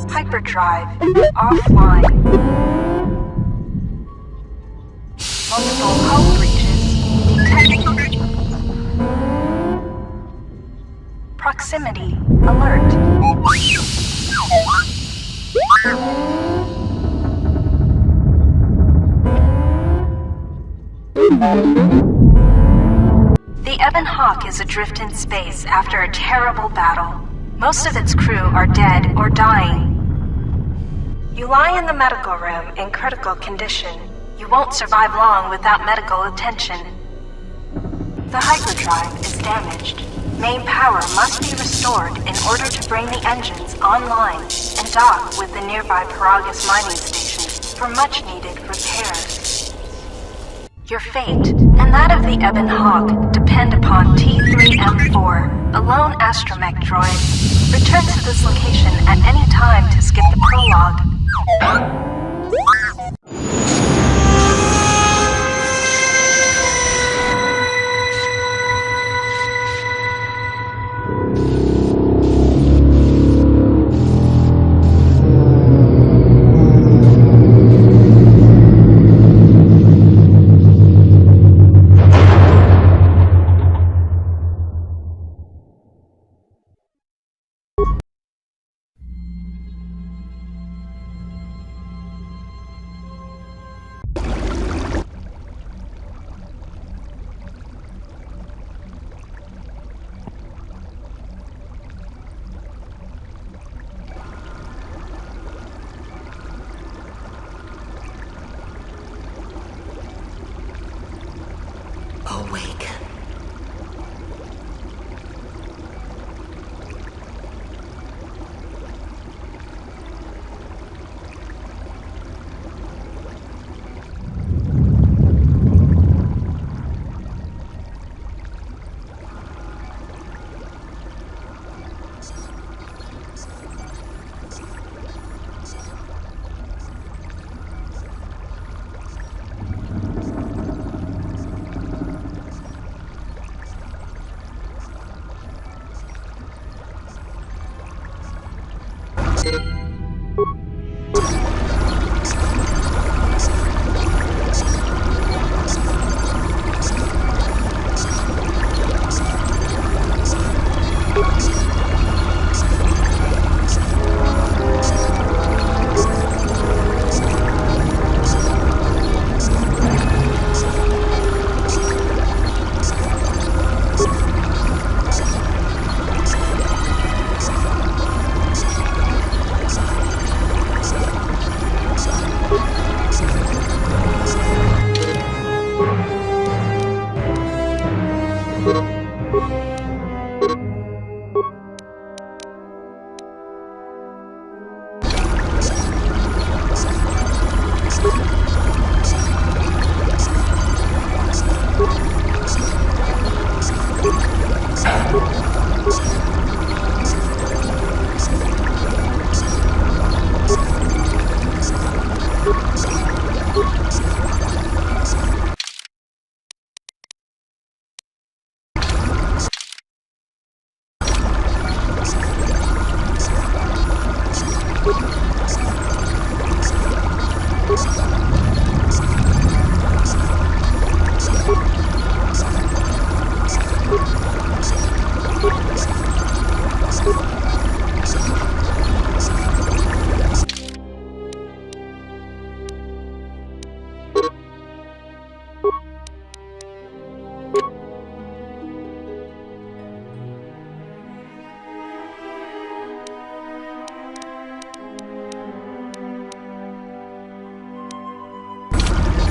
Hyperdrive offline. Multiple hull breaches detected. Proximity alert. The Ebon Hawk is adrift in space after a terrible battle. Most of its crew are dead or dying. You lie in the medical room in critical condition. You won't survive long without medical attention. The hyperdrive is damaged. Main power must be restored in order to bring the engines online and dock with the nearby Paragus mining station for much-needed repairs. Your fate and that of the Ebon Hawk depend upon T3M4, a lone astromech droid. Return to this location at any time to skip the prologue.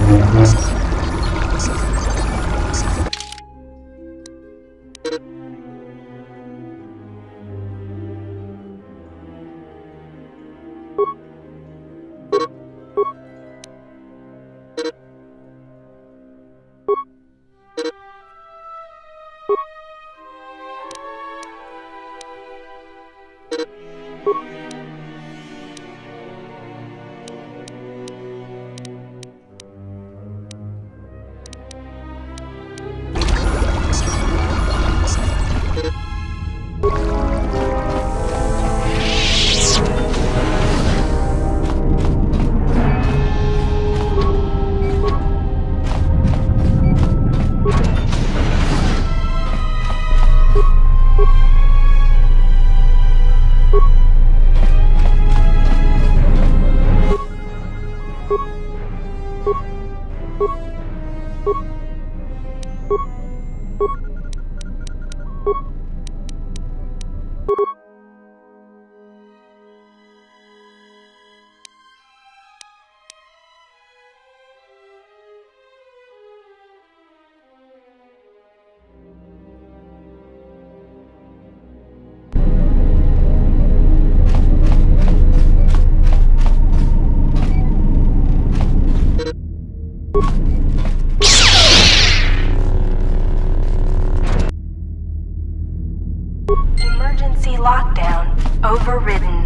Emergency lockdown overridden.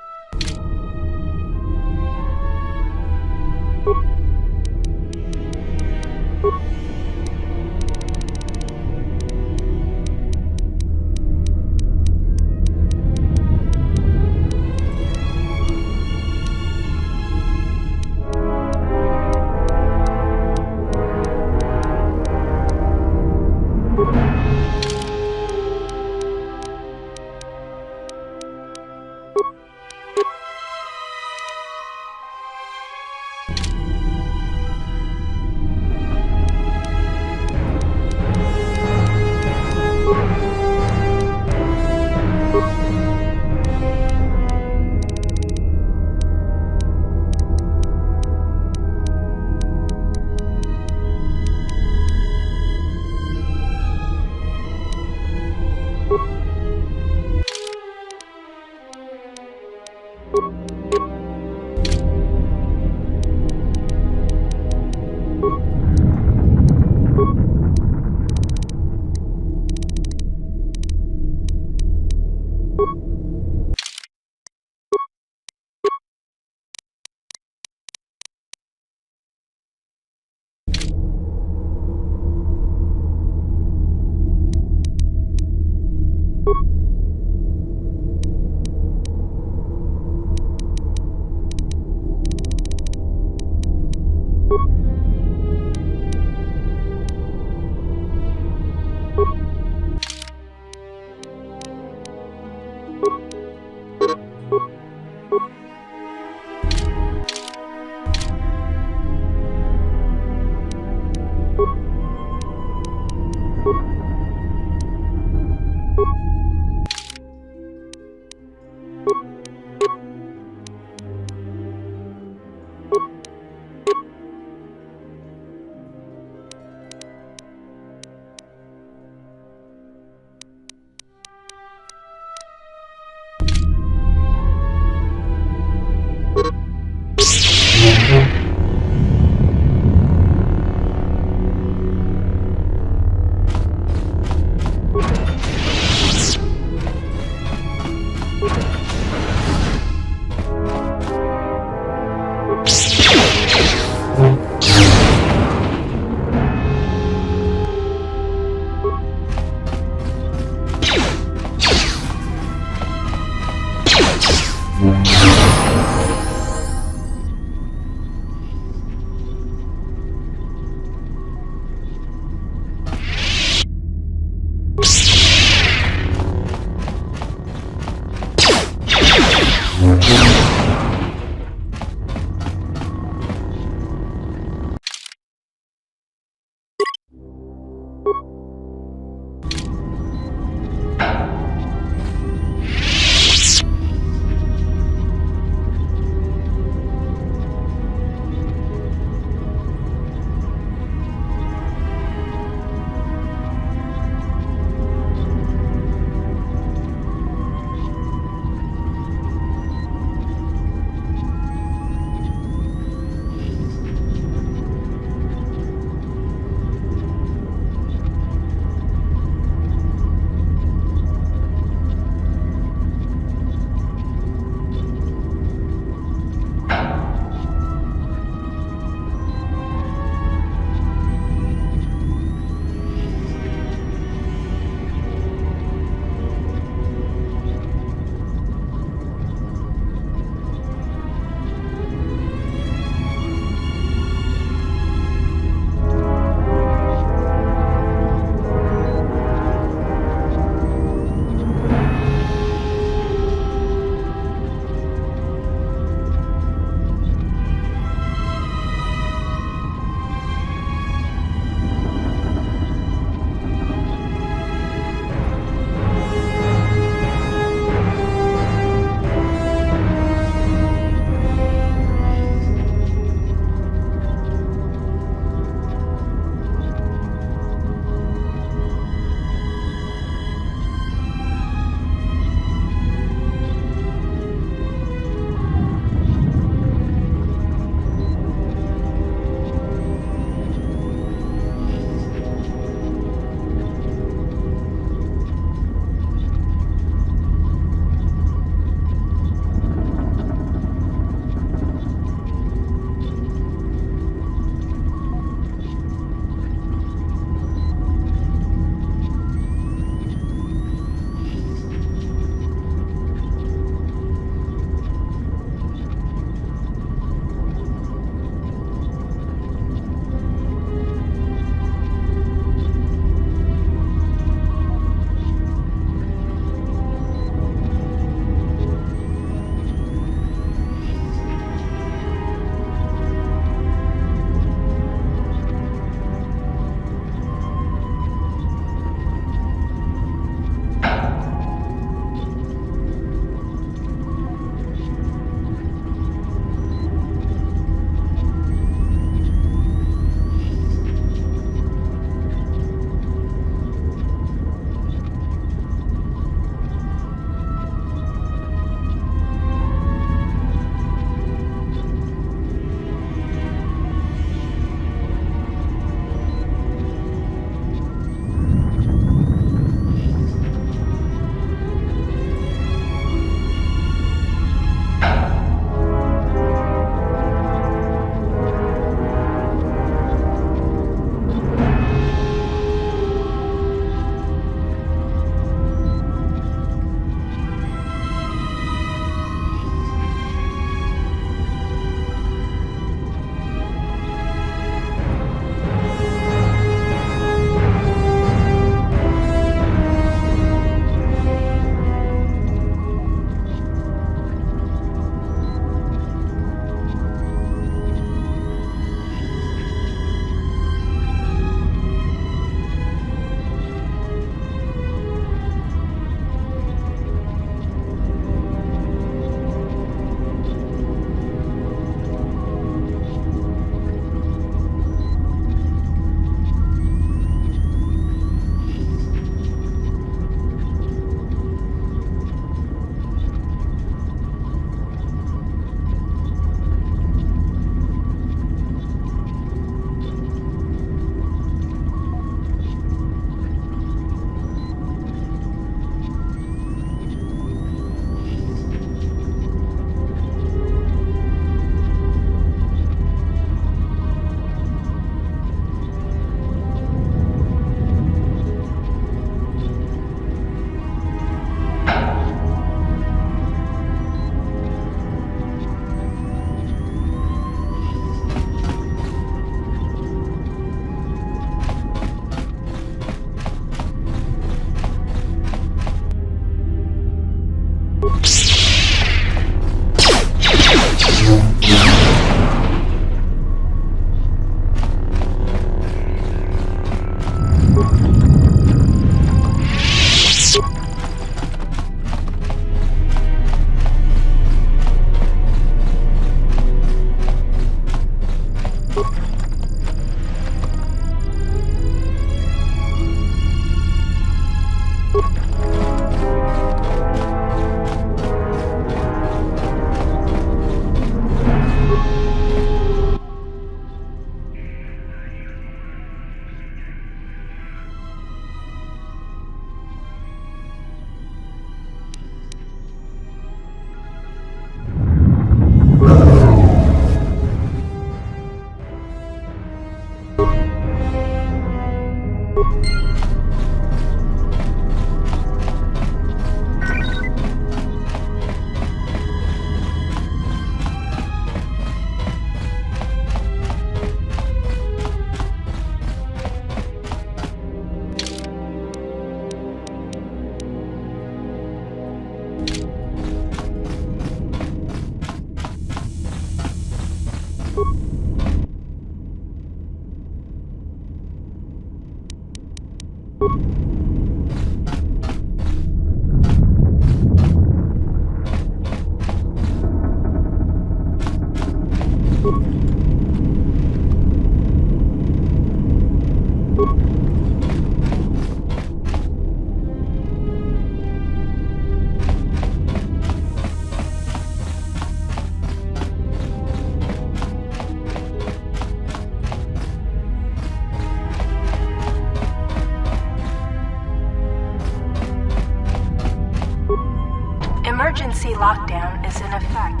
Emergency lockdown is in effect.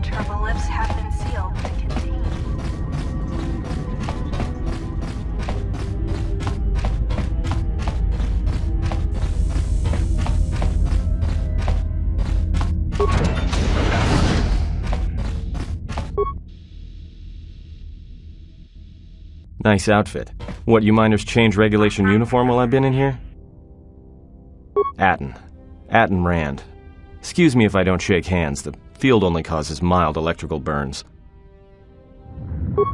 Turbo lifts have been sealed to contain. Nice outfit. What, you miners change regulation uniform while I've been in here? Atten Rand. Excuse me if I don't shake hands, the field only causes mild electrical burns.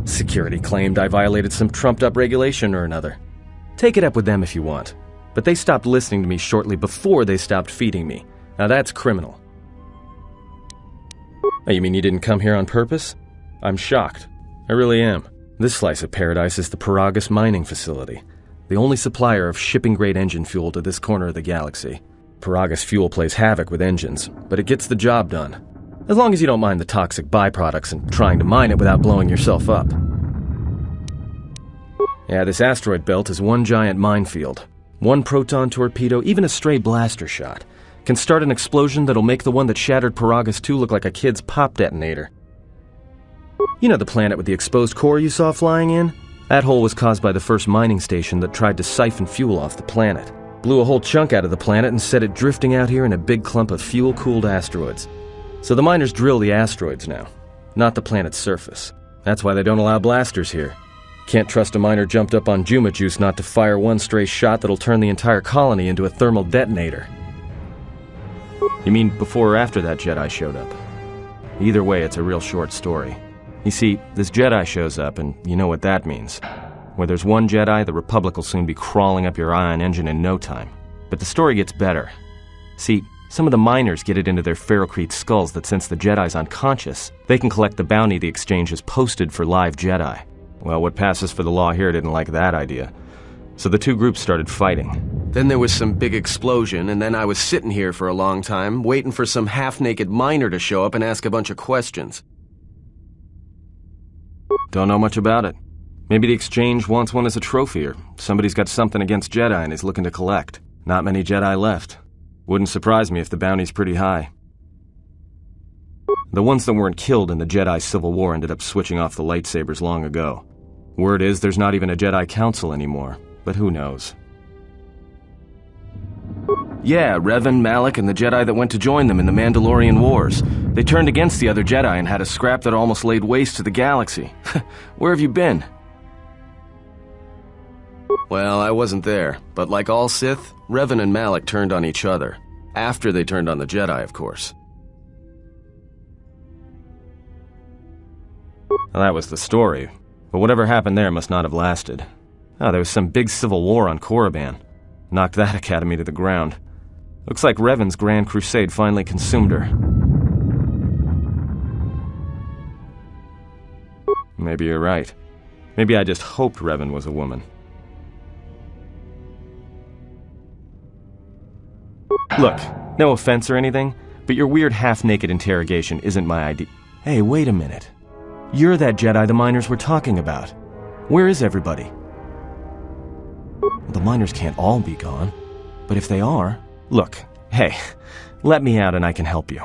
Security claimed I violated some trumped-up regulation or another. Take it up with them if you want, but they stopped listening to me shortly before they stopped feeding me. Now that's criminal. Oh, you mean you didn't come here on purpose? I'm shocked. I really am. This slice of paradise is the Paragus mining facility, the only supplier of shipping-grade engine fuel to this corner of the galaxy. Paragus fuel plays havoc with engines, but it gets the job done. As long as you don't mind the toxic byproducts and trying to mine it without blowing yourself up. Yeah, this asteroid belt is one giant minefield. One proton torpedo, even a stray blaster shot, can start an explosion that'll make the one that shattered Paragus 2 look like a kid's pop detonator. You know the planet with the exposed core you saw flying in? That hole was caused by the first mining station that tried to siphon fuel off the planet. Blew a whole chunk out of the planet and set it drifting out here in a big clump of fuel-cooled asteroids. So the miners drill the asteroids now, not the planet's surface. That's why they don't allow blasters here. Can't trust a miner jumped up on Juma juice not to fire one stray shot that'll turn the entire colony into a thermal detonator. You mean before or after that Jedi showed up? Either way, it's a real short story. You see, this Jedi shows up, and you know what that means. Where there's one Jedi, the Republic will soon be crawling up your ion engine in no time. But the story gets better. See, some of the miners get it into their ferrocrete skulls that since the Jedi's unconscious, they can collect the bounty the exchange has posted for live Jedi. Well, what passes for the law here didn't like that idea. So the two groups started fighting. Then there was some big explosion, and then I was sitting here for a long time, waiting for some half-naked miner to show up and ask a bunch of questions. Don't know much about it. Maybe the exchange wants one as a trophy, or somebody's got something against Jedi and is looking to collect. Not many Jedi left. Wouldn't surprise me if the bounty's pretty high. The ones that weren't killed in the Jedi Civil War ended up switching off the lightsabers long ago. Word is there's not even a Jedi Council anymore, but who knows. Yeah, Revan, Malak, and the Jedi that went to join them in the Mandalorian Wars. They turned against the other Jedi and had a scrap that almost laid waste to the galaxy. Where have you been? Well, I wasn't there, but like all Sith, Revan and Malak turned on each other. After they turned on the Jedi, of course. Well, that was the story, but whatever happened there must not have lasted. Oh, there was some big civil war on Korriban. Knocked that academy to the ground. Looks like Revan's grand crusade finally consumed her. Maybe you're right. Maybe I just hoped Revan was a woman. Look, no offense or anything, but your weird half-naked interrogation isn't my idea. Hey, wait a minute. You're that Jedi the miners were talking about. Where is everybody? The miners can't all be gone, but if they are... Look, hey, let me out and I can help you.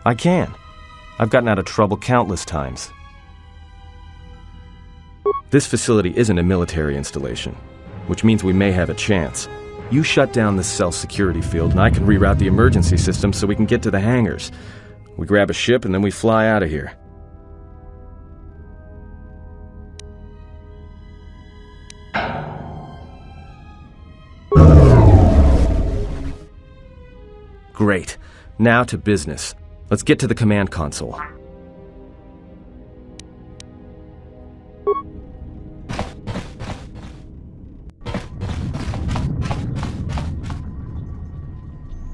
I can. I've gotten out of trouble countless times. This facility isn't a military installation, which means we may have a chance. You shut down this cell security field and I can reroute the emergency system so we can get to the hangars. We grab a ship and then we fly out of here. Great. Now to business. Let's get to the command console.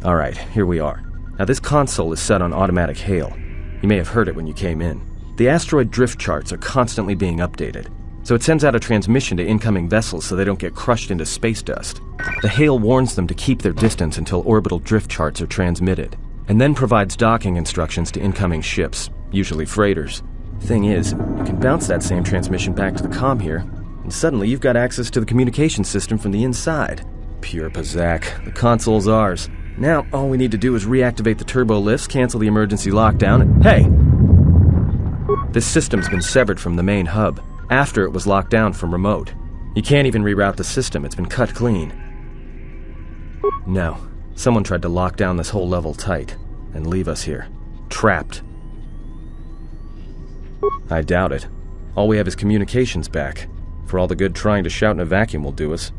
Alright, here we are. Now this console is set on automatic hail. You may have heard it when you came in. The asteroid drift charts are constantly being updated, so it sends out a transmission to incoming vessels so they don't get crushed into space dust. The hail warns them to keep their distance until orbital drift charts are transmitted, and then provides docking instructions to incoming ships, usually freighters. Thing is, you can bounce that same transmission back to the comm here, and suddenly you've got access to the communication system from the inside. Pure Pazak. The console's ours. Now, all we need to do is reactivate the turbo lifts, cancel the emergency lockdown, and hey! This system's been severed from the main hub, after it was locked down from remote. You can't even reroute the system, it's been cut clean. No, someone tried to lock down this whole level tight, and leave us here, trapped. I doubt it. All we have is communications back. For all the good trying to shout in a vacuum will do us.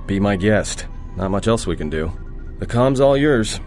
Be my guest. Not much else we can do. The comm's all yours.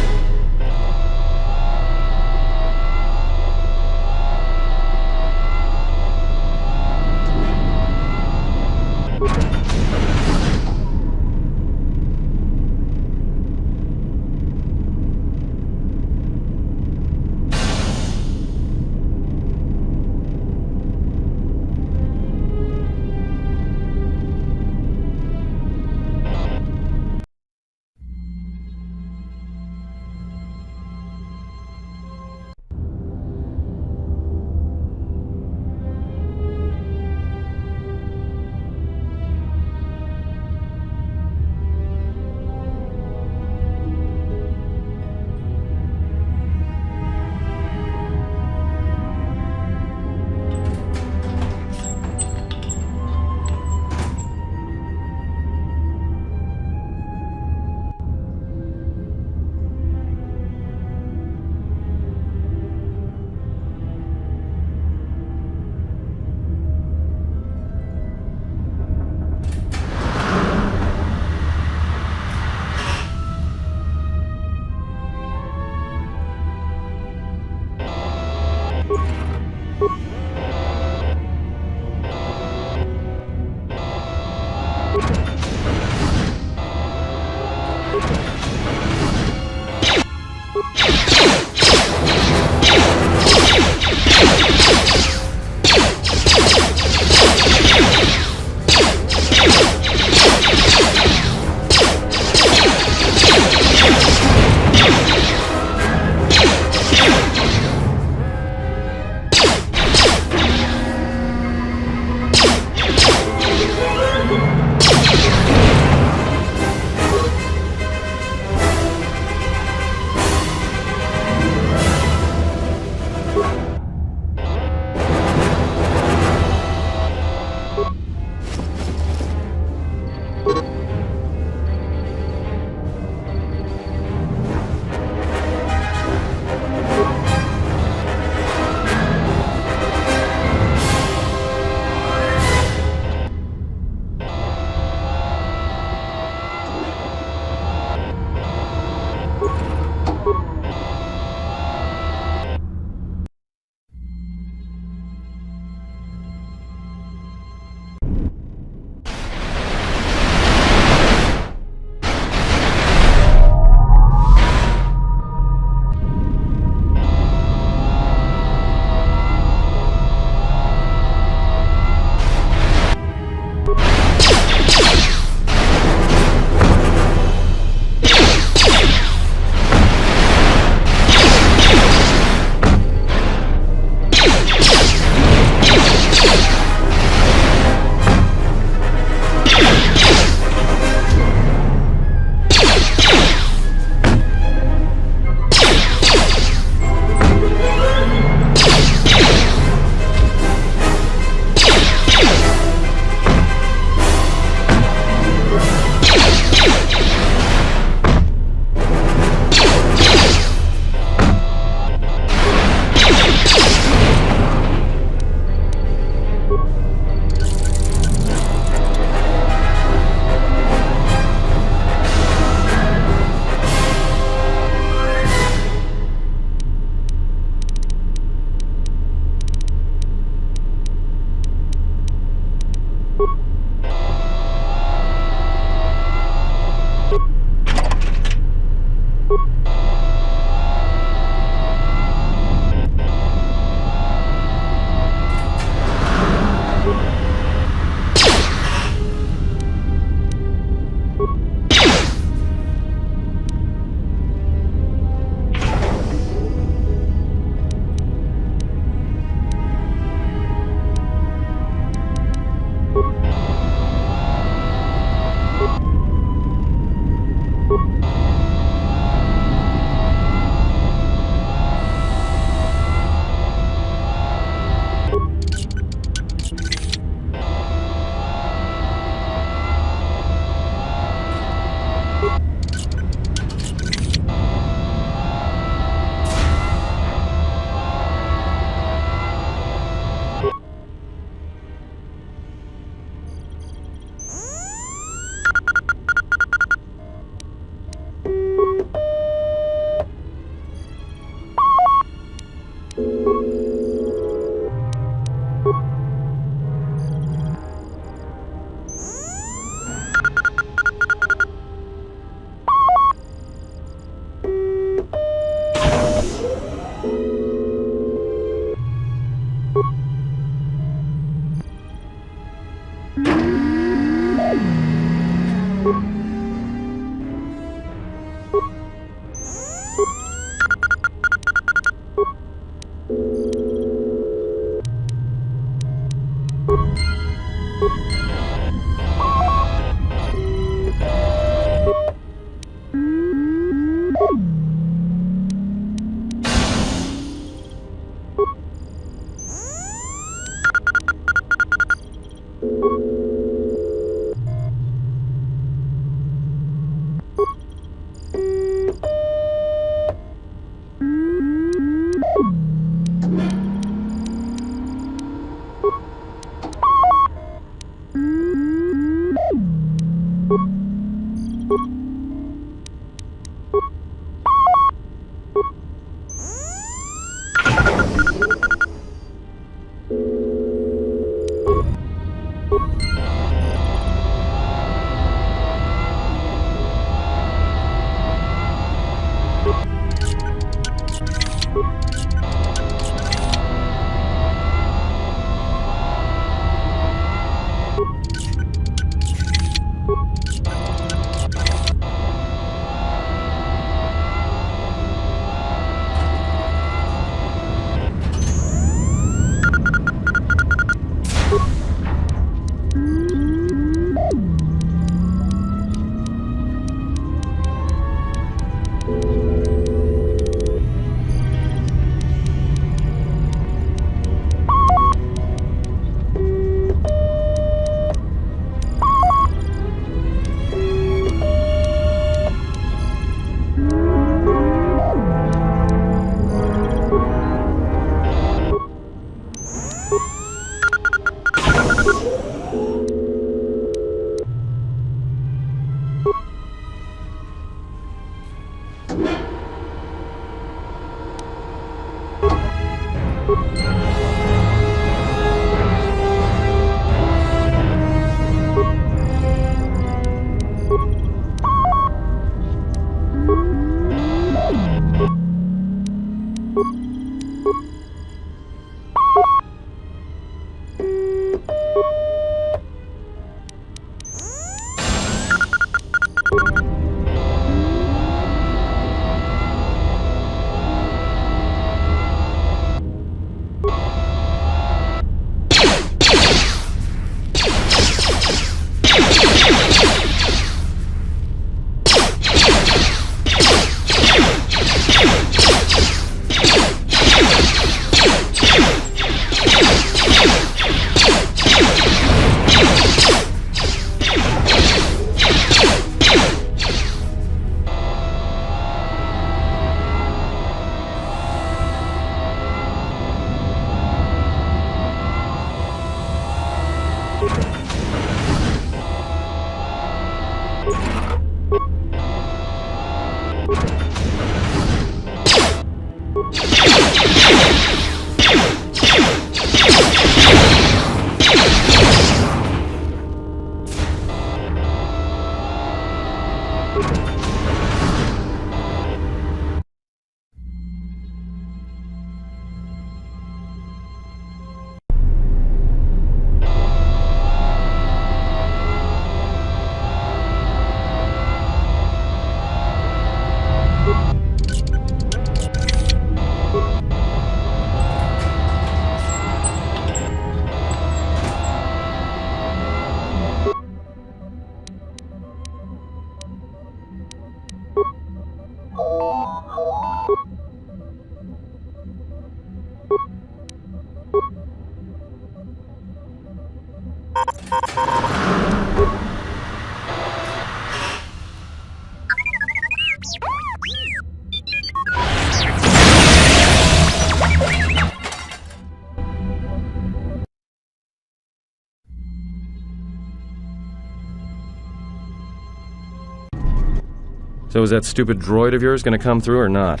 So is that stupid droid of yours gonna come through or not?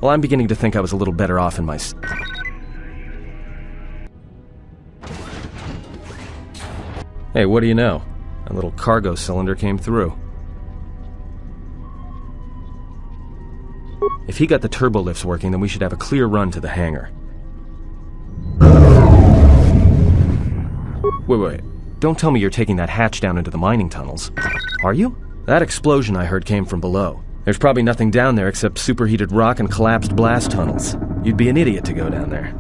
Well, I'm beginning to think I was a little better off in my... Hey, what do you know? A little cargo cylinder came through. If he got the turbo lifts working, then we should have a clear run to the hangar. Wait. Don't tell me you're taking that hatch down into the mining tunnels. Are you? That explosion I heard came from below. There's probably nothing down there except superheated rock and collapsed blast tunnels. You'd be an idiot to go down there.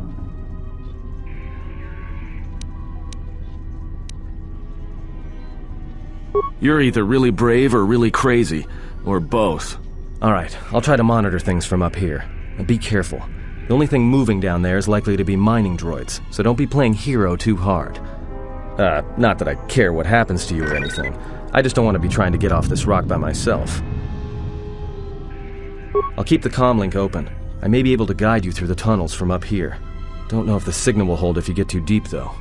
You're either really brave or really crazy, or both. Alright, I'll try to monitor things from up here. And be careful. The only thing moving down there is likely to be mining droids, so don't be playing hero too hard. Not that I care what happens to you or anything. I just don't want to be trying to get off this rock by myself. I'll keep the comm link open. I may be able to guide you through the tunnels from up here. Don't know if the signal will hold if you get too deep, though.